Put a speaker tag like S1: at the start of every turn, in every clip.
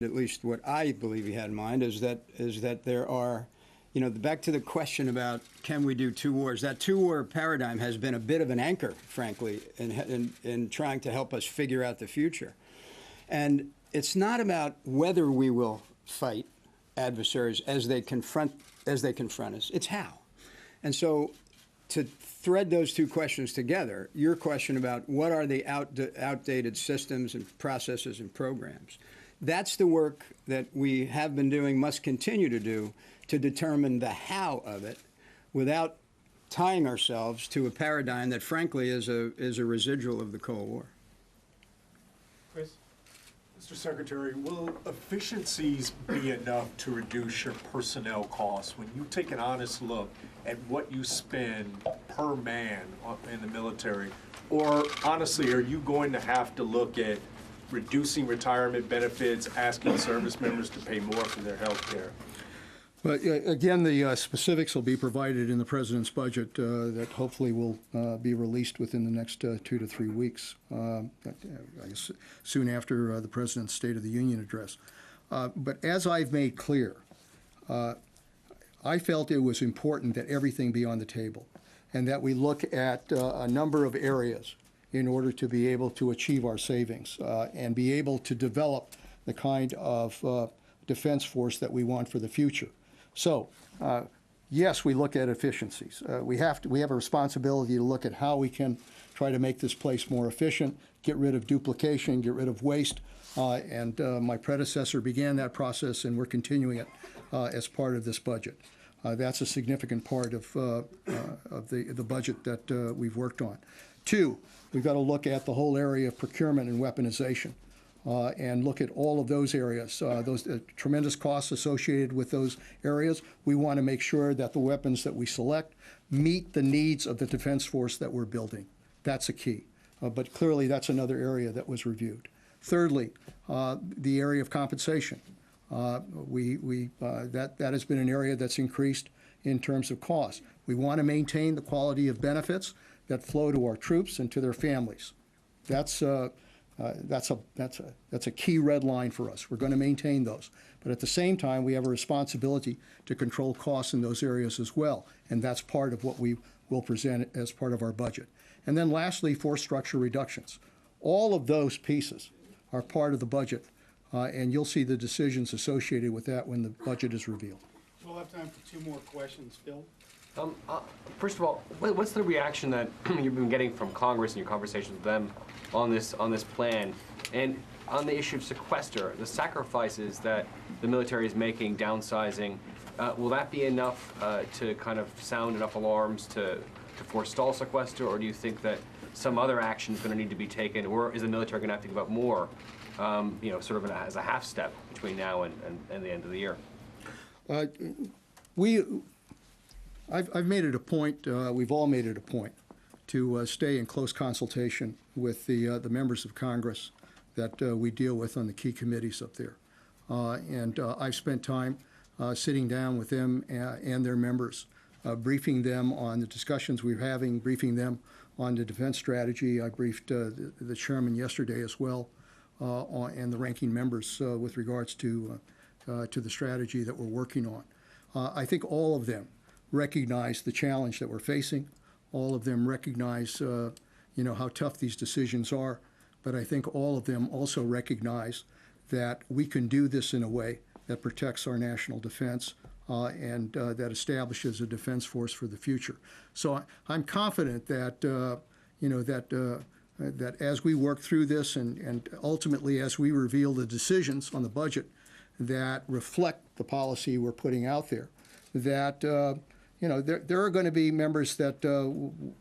S1: at least what I believe he had in mind, is that there are, back to the question about can we do two wars. That two-war paradigm has been a bit of an anchor, frankly, in trying to help us figure out the future. And it's not about whether we will fight adversaries as they confront us. It's how. And so, to thread those two questions together, your question about what are the outdated systems and processes and programs, that's the work that we have been doing, must continue to do, to determine the how of it without tying ourselves to a paradigm that, frankly, is a residual of the Cold War.
S2: Chris?
S3: Mr. Secretary, will efficiencies be enough to reduce your personnel costs when you take an honest look at what you spend per man in the military? Or honestly, are you going to have to look at reducing retirement benefits, asking service members to pay more for their health care?
S4: But again, the specifics will be provided in the President's budget that hopefully will be released within the next 2 to 3 weeks, I guess soon after the President's State of the Union address. But as I've made clear, I felt it was important that everything be on the table and that we look at a number of areas in order to be able to achieve our savings and be able to develop the kind of defense force that we want for the future. So, yes, we look at efficiencies. We have a responsibility to look at how we can try to make this place more efficient, get rid of duplication, get rid of waste, and my predecessor began that process, and we're continuing it as part of this budget. That's a significant part of the budget that we've worked on. 2, we've got to look at the whole area of procurement and weaponization. And look at all of those areas, those tremendous costs associated with those areas. We want to make sure that the weapons that we select meet the needs of the defense force that we're building. That's a key. But clearly, that's another area that was reviewed. Thirdly, the area of compensation. That has been an area that's increased in terms of cost. We want to maintain the quality of benefits that flow to our troops and to their families. That's a key red line for us. We're going to maintain those. But at the same time, we have a responsibility to control costs in those areas as well. And that's part of what we will present as part of our budget. And then lastly, force structure reductions. All of those pieces are part of the budget. And you'll see the decisions associated with that when the budget is revealed.
S2: We'll have time for 2 more questions. Phil?
S5: First of all, what's the reaction that you've been getting from Congress in your conversations with them on this plan? And on the issue of sequester, the sacrifices that the military is making, downsizing, will that be enough to kind of sound enough alarms to forestall sequester, or do you think that some other action is going to need to be taken, or is the military going to have to give up more, sort of as a half step between now and the end of the year?
S4: I've made it a point, we've all made it a point, to stay in close consultation with the members of Congress that we deal with on the key committees up there. And I've spent time sitting down with them and their members, briefing them on the discussions we're having, briefing them on the defense strategy. I briefed the chairman yesterday as well, and the ranking members with regards to the strategy that we're working on. I think all of them recognize the challenge that we're facing. All of them recognize, how tough these decisions are. But I think all of them also recognize that we can do this in a way that protects our national defense and that establishes a defense force for the future. So I'm confident that, that as we work through this and ultimately as we reveal the decisions on the budget that reflect the policy we're putting out there, that there are going to be members that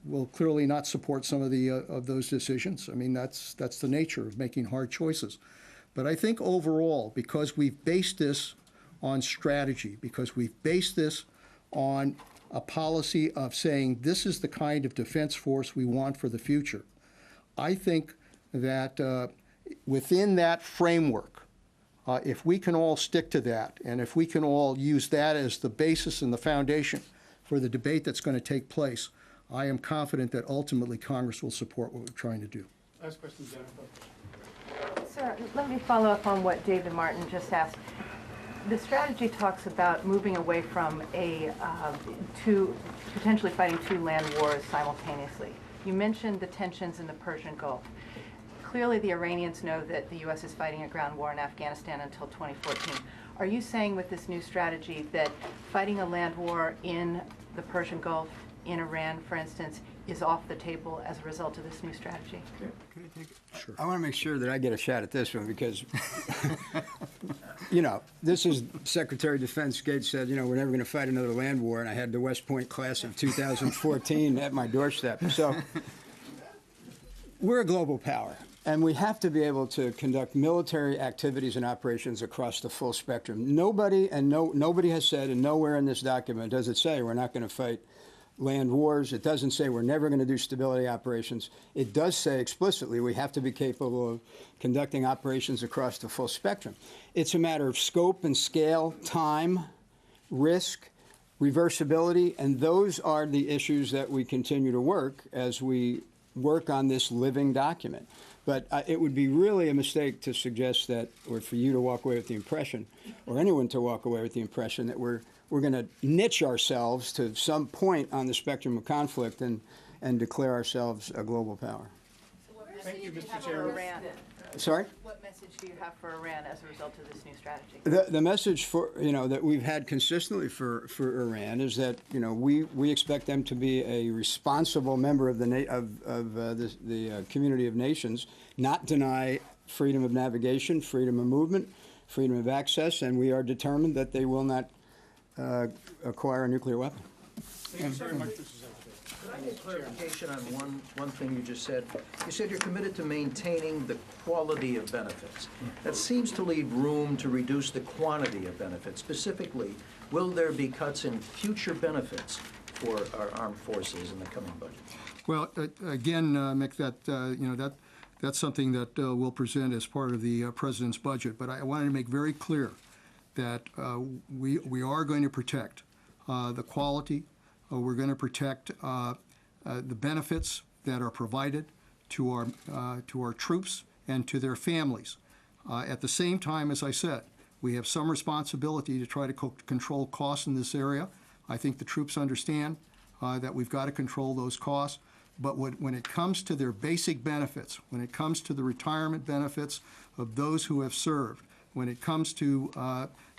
S4: will clearly not support some of those decisions. I mean, that's the nature of making hard choices. But I think overall, because we've based this on strategy, because we've based this on a policy of saying this is the kind of defense force we want for the future, I think that within that framework, if we can all stick to that, and if we can all use that as the basis and the foundation for the debate that's going to take place, I am confident that ultimately Congress will support what we're trying to do.
S2: Last question, Jennifer.
S6: Sir, let me follow up on what David Martin just asked. The strategy talks about moving away from to potentially fighting two land wars simultaneously. You mentioned the tensions in the Persian Gulf. Clearly, the Iranians know that the U.S. is fighting a ground war in Afghanistan until 2014. Are you saying with this new strategy that fighting a land war in the Persian Gulf, in Iran, for instance, is off the table as a result of this new strategy?
S1: I want to make sure that I get a shot at this one because, this is Secretary of Defense Gates said, we're never going to fight another land war, and I had the West Point class of 2014 at my doorstep. So we're a global power, and we have to be able to conduct military activities and operations across the full spectrum. Nobody has said, and nowhere in this document does it say we're not going to fight land wars. It doesn't say we're never going to do stability operations. It does say explicitly we have to be capable of conducting operations across the full spectrum. It's a matter of scope and scale, time, risk, reversibility, and those are the issues that we continue to work as we work on this living document. But it would be really a mistake to suggest that, or for you to walk away with the impression, or anyone to walk away with the impression that we're going to niche ourselves to some point on the spectrum of conflict and declare ourselves a global power.
S6: So what
S2: Thank you,
S6: message do
S2: Mr.
S6: have for
S2: Chairman.
S6: Iran?
S1: Sorry?
S6: What message do you have for Iran as a result of this new strategy?
S1: The message for that we've had consistently for Iran is that we expect them to be a responsible member of the community of nations, not deny freedom of navigation, freedom of movement, freedom of access, and we are determined that they will not acquire a nuclear weapon.
S2: Thank you very much, Mr. Secretary.
S7: Could I get clarification on one thing you just said? You said you're committed to maintaining the quality of benefits. That seems to leave room to reduce the quantity of benefits. Specifically, will there be cuts in future benefits for our armed forces in the coming budget?
S4: Well, again, Mick, that's something that we'll present as part of the president's budget. But I wanted to make very clear that we are going to protect the quality. We're going to protect the benefits that are provided to our troops and to their families. At the same time, as I said, we have some responsibility to try to control costs in this area. I think the troops understand that we've got to control those costs. But when it comes to their basic benefits, when it comes to the retirement benefits of those who have served, when it comes to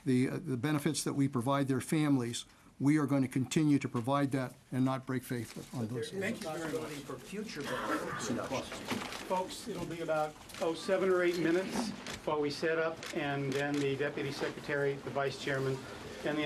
S4: the benefits that we provide their families, we are going to continue to provide that and not break faith on those.
S2: Thank you very much.
S7: Possibility for future benefits reductions.
S2: Folks, it'll be about, 7 or 8 minutes while we set up, and then the Deputy Secretary, the Vice Chairman,